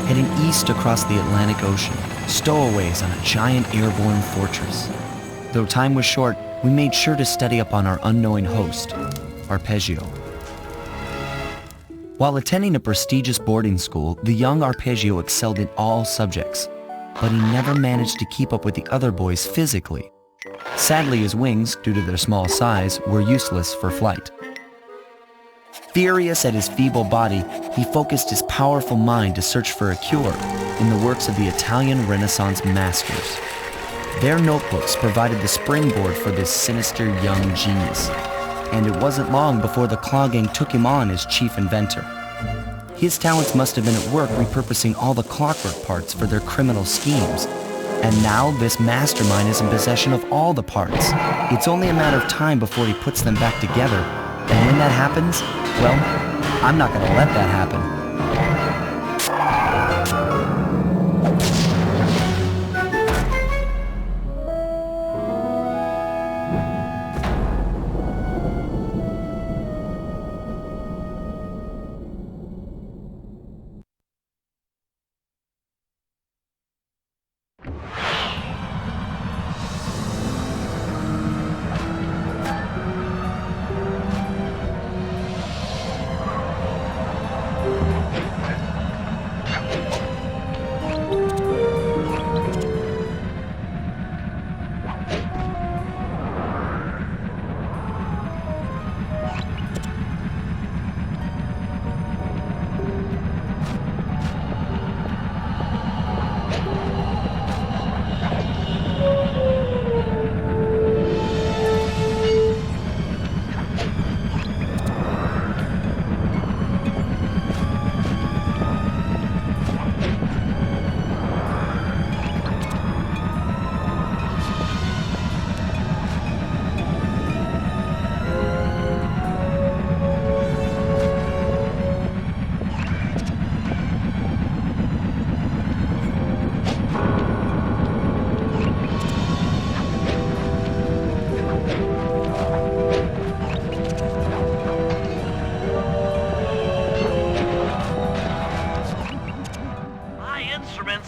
heading east across the Atlantic Ocean, stowaways on a giant airborne fortress. Though time was short, we made sure to study up on our unknowing host, Arpeggio. While attending a prestigious boarding school, the young Arpeggio excelled in all subjects, but he never managed to keep up with the other boys physically. Sadly, his wings, due to their small size, were useless for flight. Furious at his feeble body, he focused his powerful mind to search for a cure in the works of the Italian Renaissance masters. Their notebooks provided the springboard for this sinister young genius, and it wasn't long before the Claw Gang took him on as chief inventor. His talents must have been at work repurposing all the clockwork parts for their criminal schemes. And now this mastermind is in possession of all the parts. It's only a matter of time before he puts them back together. And when that happens, well, I'm not gonna let that happen.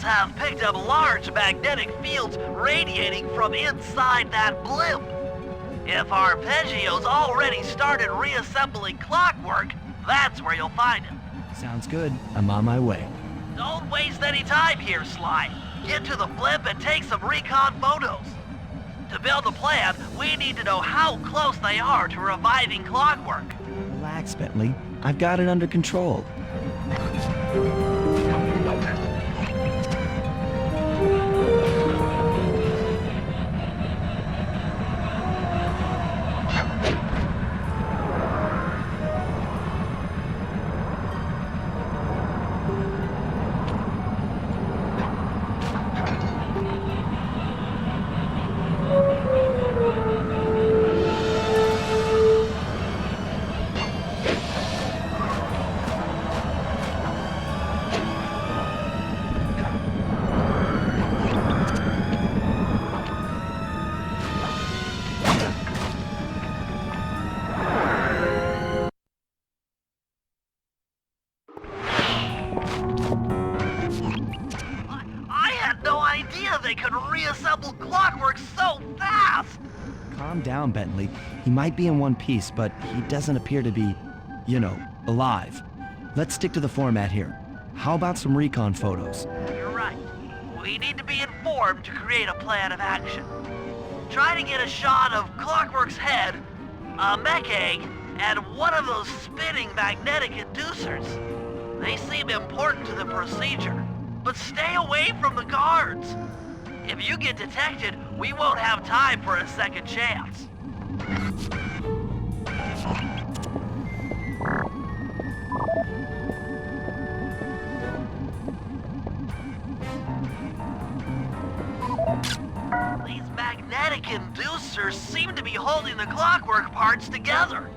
Have picked up large magnetic fields radiating from inside that blimp. If Arpeggio's already started reassembling clockwork, that's where you'll find him. Sounds good. I'm on my way. Don't waste any time here, Slide. Get to the blimp and take some recon photos. To build a plan, we need to know how close they are to reviving clockwork. Relax, Bentley. I've got it under control. They could reassemble clockwork so fast! Calm down, Bentley. He might be in one piece, but he doesn't appear to be, alive. Let's stick to the format here. How about some recon photos? You're right. We need to be informed to create a plan of action. Try to get a shot of Clockwork's head, a mech egg, and one of those spinning magnetic inducers. They seem important to the procedure, but stay away from the guards. If you get detected, we won't have time for a second chance. These magnetic inducers seem to be holding the clockwork parts together.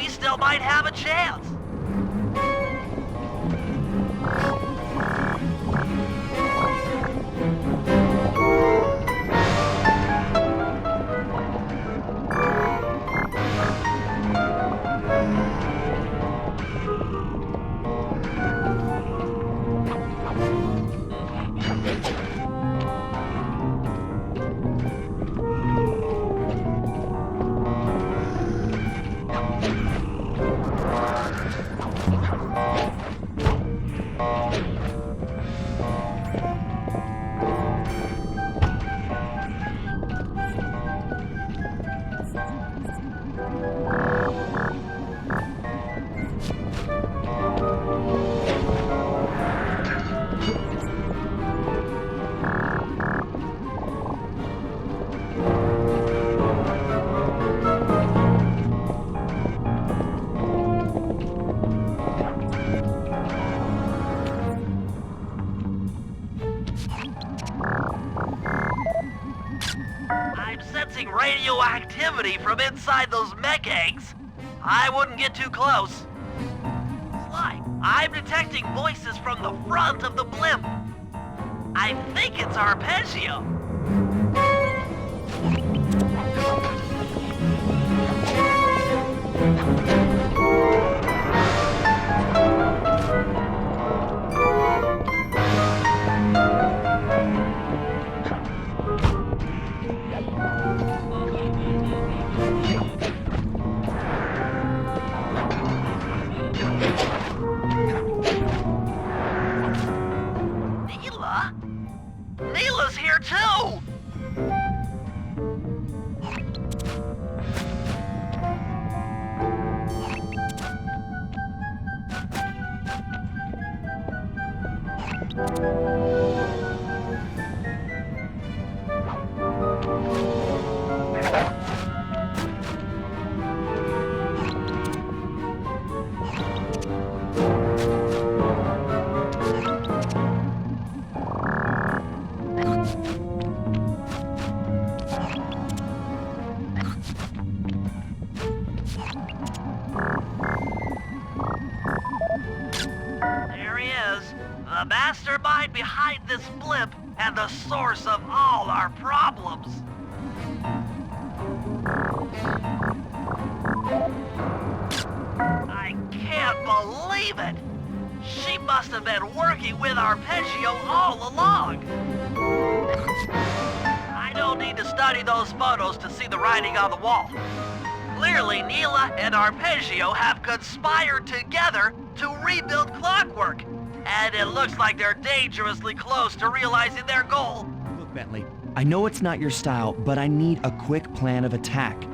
we still might have a chance. I'm sensing radioactivity from inside those mech eggs. I wouldn't get too close. Slide, I'm detecting voices from the front of the blimp. I think it's Arpeggio. Neela's here too! There he is, the mastermind behind this blimp and the source of all our problems. I can't believe it! She must have been working with Arpeggio all along. I don't need to study those photos to see the writing on the wall. Clearly, Neela and Arpeggio have conspired together to rebuild Clockwork. And it looks like they're dangerously close to realizing their goal. Look, Bentley, I know it's not your style, but I need a quick plan of attack.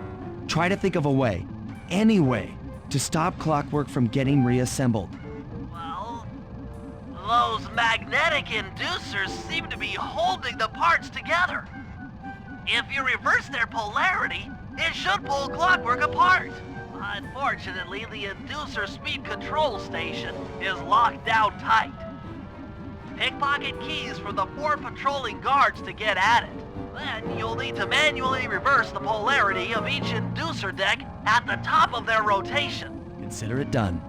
Try to think of a way, any way, to stop Clockwork from getting reassembled. Well, those magnetic inducers seem to be holding the parts together. If you reverse their polarity, it should pull Clockwork apart. Unfortunately, the inducer speed control station is locked down tight. Pickpocket keys from the 4 patrolling guards to get at it. Then you'll need to manually reverse the polarity of each inducer deck at the top of their rotation. Consider it done.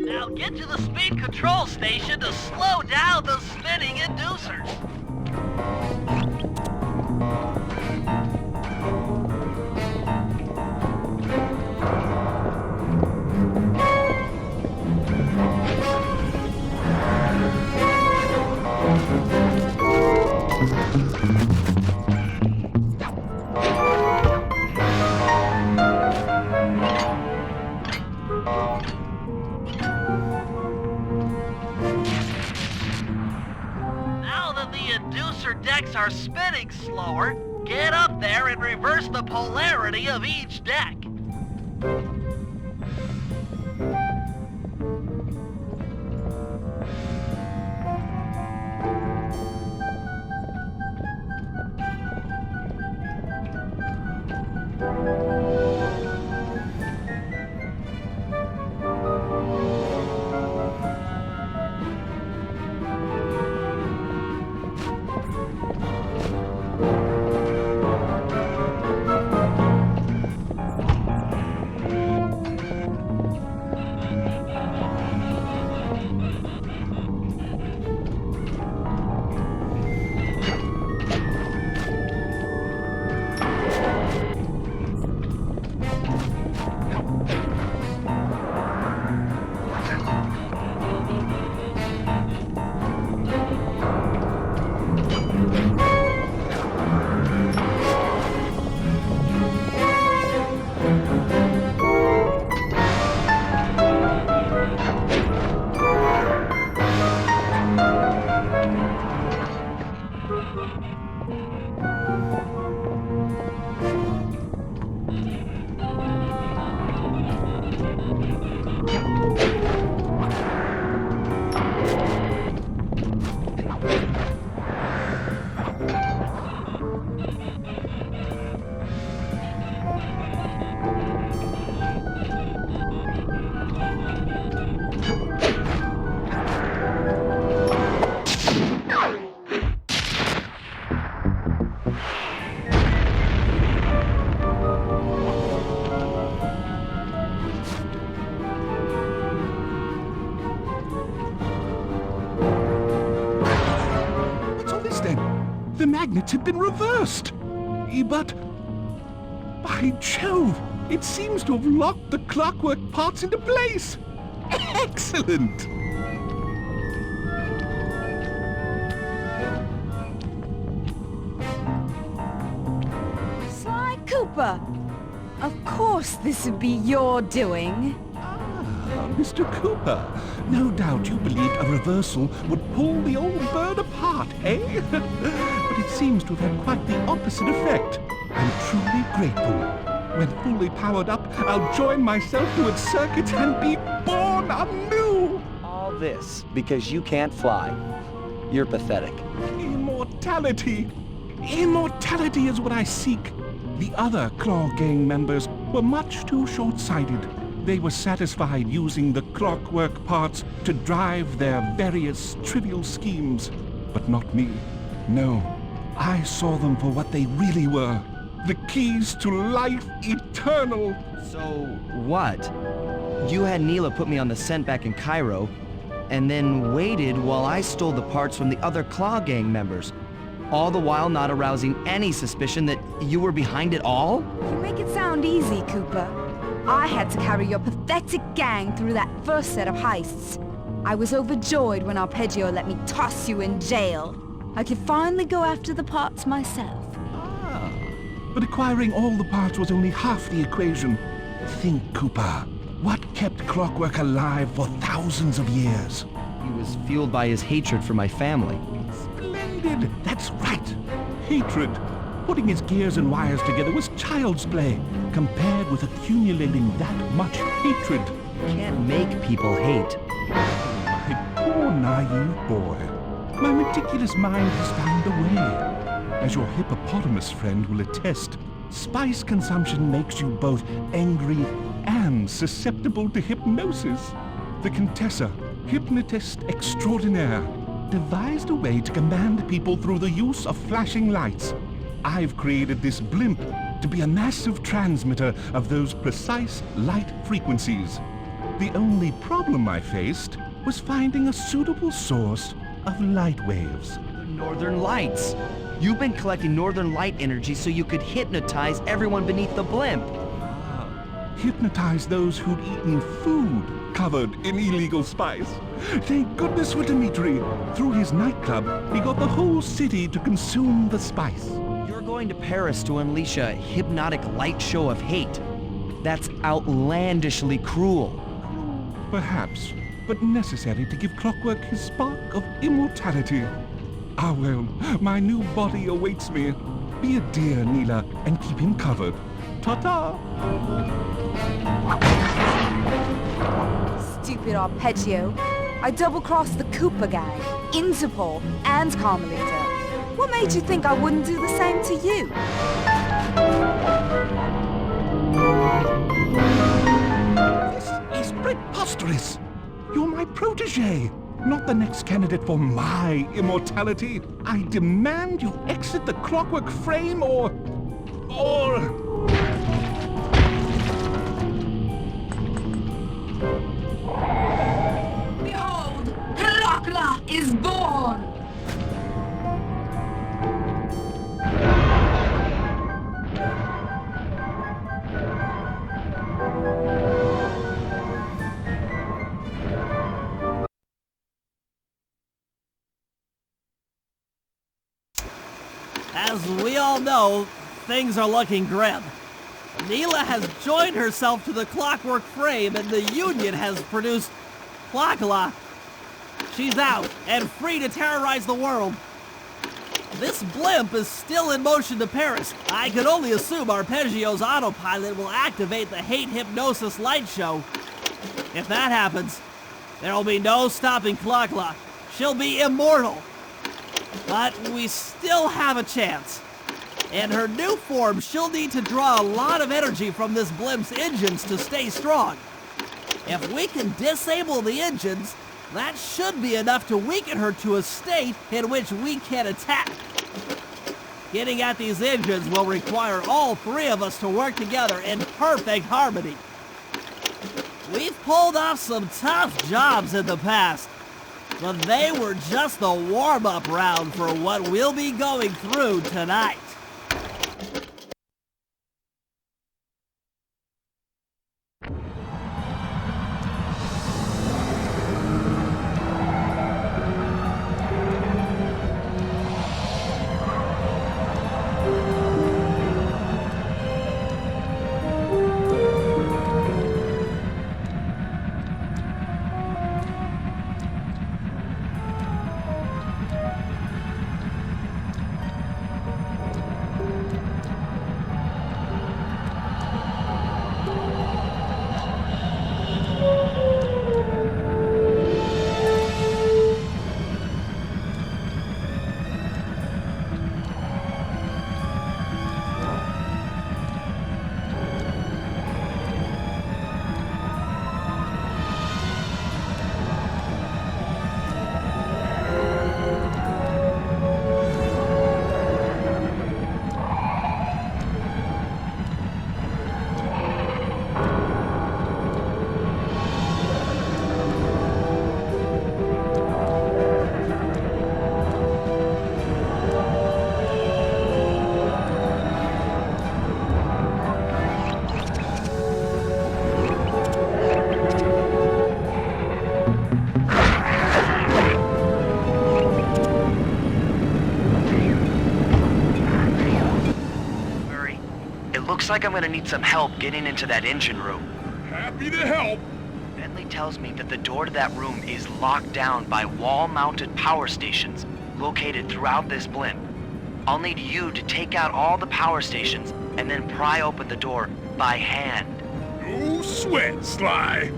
Now get to the speed control station to slow down the spinning inducers. Now that the inducer decks are spinning slower, get up there and reverse the polarity of each deck. The magnets had been reversed. But, by Jove, it seems to have locked the clockwork parts into place. Excellent! Sly Cooper! Of course this would be your doing. Mr. Cooper, no doubt you believed a reversal would pull the old bird apart, eh? But it seems to have had quite the opposite effect. I'm truly grateful. When fully powered up, I'll join myself to its circuits and be born anew! All this because you can't fly. You're pathetic. Immortality! Immortality is what I seek. The other Claw Gang members were much too short-sighted. They were satisfied using the clockwork parts to drive their various trivial schemes. But not me. No, I saw them for what they really were. The keys to life eternal. So, what? You had Neela put me on the scent back in Cairo, and then waited while I stole the parts from the other Claw Gang members, all the while not arousing any suspicion that you were behind it all? You make it sound easy, Cooper. I had to carry your pathetic gang through that first set of heists. I was overjoyed when Arpeggio let me toss you in jail. I could finally go after the parts myself. But acquiring all the parts was only half the equation. Think, Cooper. What kept Clockwork alive for thousands of years? He was fueled by his hatred for my family. Splendid! That's right! Hatred. Putting his gears and wires together was child's play, compared with accumulating that much hatred. Can't make people hate. My poor naive boy. My meticulous mind has found a way. As your hippopotamus friend will attest, spice consumption makes you both angry and susceptible to hypnosis. The Contessa, hypnotist extraordinaire, devised a way to command people through the use of flashing lights. I've created this blimp to be a massive transmitter of those precise light frequencies. The only problem I faced was finding a suitable source of light waves. The Northern Lights. You've been collecting Northern Light energy so you could hypnotize everyone beneath the blimp. Hypnotize those who'd eaten food covered in illegal spice. Thank goodness for Dimitri. Through his nightclub, he got the whole city to consume the spice. You're going to Paris to unleash a hypnotic light show of hate. That's outlandishly cruel. Perhaps, but necessary to give Clockwork his spark of immortality. Ah well, my new body awaits me. Be a dear, Neela, and keep him covered. Ta-ta! Stupid Arpeggio. I double-crossed the Cooper gang, Interpol, and Carmelita. What made you think I wouldn't do the same to you? This is preposterous! You're my protege, not the next candidate for my immortality. I demand you exit the Clockwork frame or... Behold, Clockla is born! As we all know, things are looking grim. Neela has joined herself to the Clockwork frame and the Union has produced Clockla. She's out and free to terrorize the world. This blimp is still in motion to Paris. I can only assume Arpeggio's autopilot will activate the hate hypnosis light show. If that happens, there will be no stopping Clockla. She'll be immortal. But we still have a chance. In her new form, she'll need to draw a lot of energy from this blimp's engines to stay strong. If we can disable the engines, that should be enough to weaken her to a state in which we can attack. Getting at these engines will require all three of us to work together in perfect harmony. We've pulled off some tough jobs in the past, but they were just the warm-up round for what we'll be going through tonight. It looks like I'm gonna need some help getting into that engine room. Happy to help. Bentley tells me that the door to that room is locked down by wall-mounted power stations located throughout this blimp. I'll need you to take out all the power stations and then pry open the door by hand. No sweat, Sly.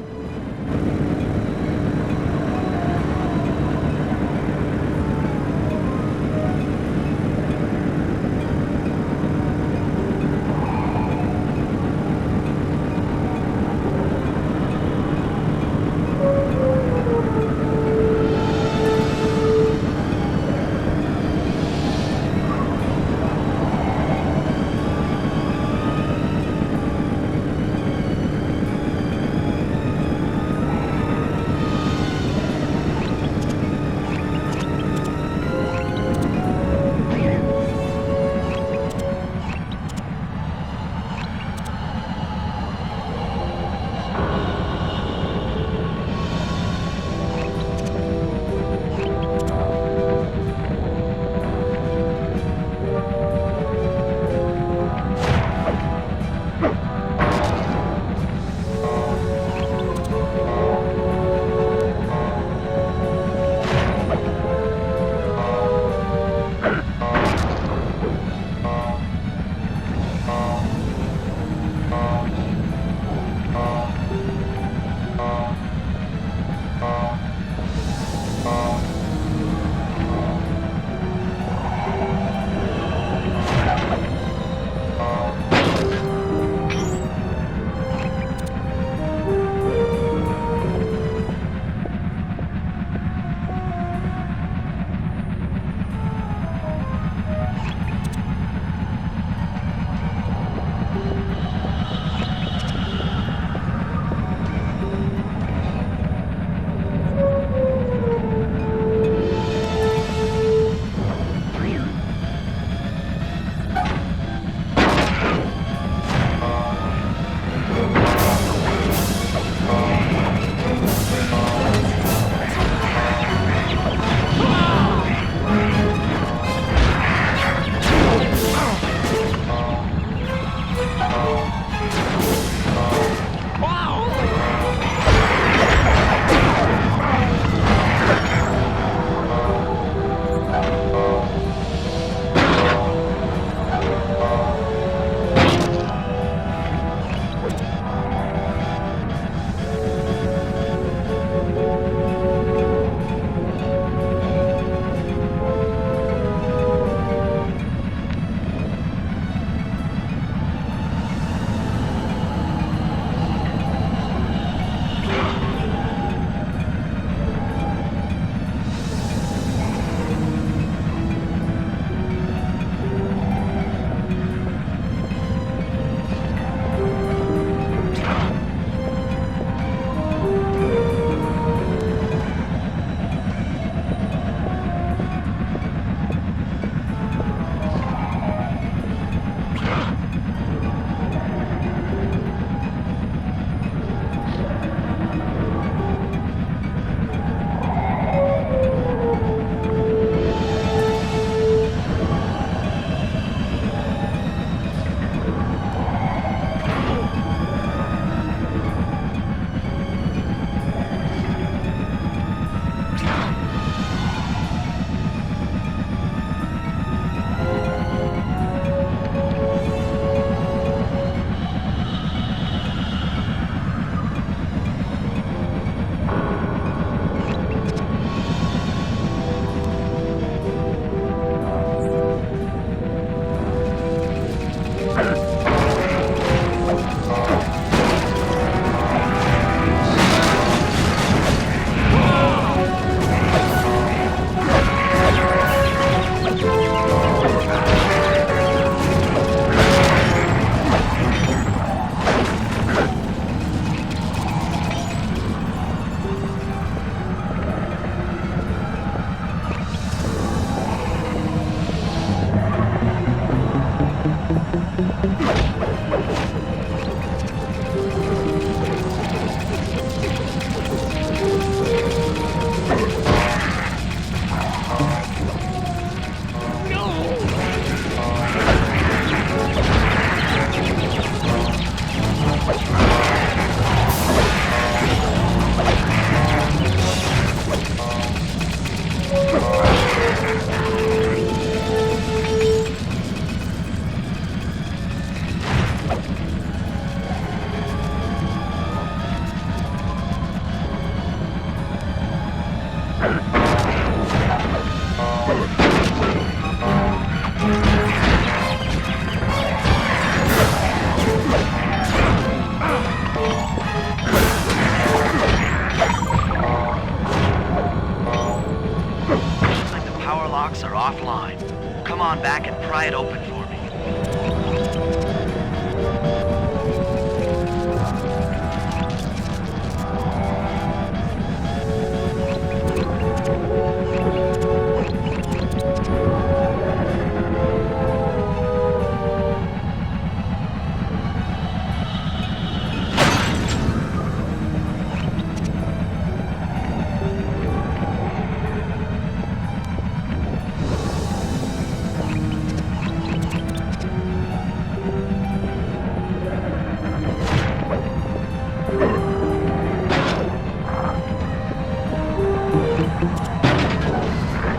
pry it open for